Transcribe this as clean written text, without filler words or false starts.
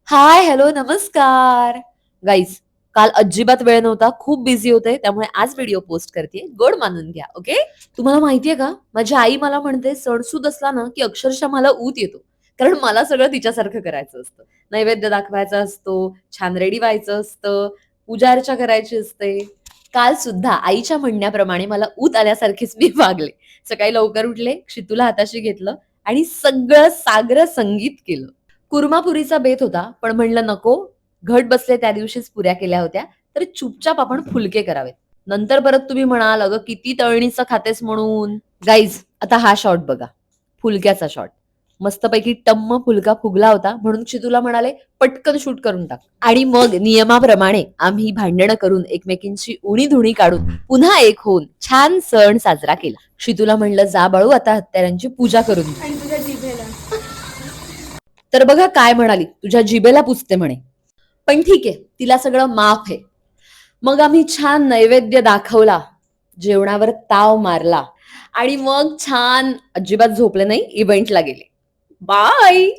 हाय, hello, नमस्कार. Guys, काल अजिबात वेळ नव्हता. खूप बिझी होते. त्यामुळे आज व्हिडिओ पोस्ट करतेय. गोड मानून घ्या, ओके? तुम्हाला माहितीये का? माझी आई मला म्हणते सणसूद असला ना, की अक्षरशः मला ऊत येतो. कारण मला सगळं तिच्यासारखं करायचं असतं. नैवेद्य दाखवायचा असतो, छान रेडी व्हायचं असतं, पूजा अर्चा करायची असते. काल सुद्धा आईच्या म्हणण्याप्रमाणे मला ऊत आल्यासारखीच मी वागले. सकाळी लवकर उठले, क्षितूला हाताशी घेतलं आणि सगळं साग्र संगीत केलं. कुर्मापुरीचा बेत होता, पण म्हणलं नको. घट बसले त्या दिवशीच पुऱ्या केल्या होत्या, तर चुपचाप आपण फुलके करावेत. नंतर परत तुम्ही म्हणाल, "अगं किती तळणीचं खातेस म्हणून." गाईज, आता हा शॉट बघा. फुलक्याचा शॉट. मस्तपैकी टम्म फुलका फुगला होता, म्हणून क्षितूला म्हणाले, "पटकन शूट करून टाक." आणि मग नियमाप्रमाणे आम्ही भांडणं करून एकमेकींची उणी-धुणी काढून पुन्हा एक होऊन छान सण साजरा केला. क्षितूला म्हणलं, "जा बाळू, आता हत्यारांची पूजा करून घे." आणि तुझ्या जिभेला तर बघा काय म्हणाली, तुझ्या जिभेला पुजते म्हणे. पण ठीक आहे, तिला सगळं माफ आहे. मग आम्ही छान नैवेद्य दाखवला, जेवणावर ताव मारला आणि मग छान अजिबात झोपले नाही, इव्हेंटला गेले. बाय.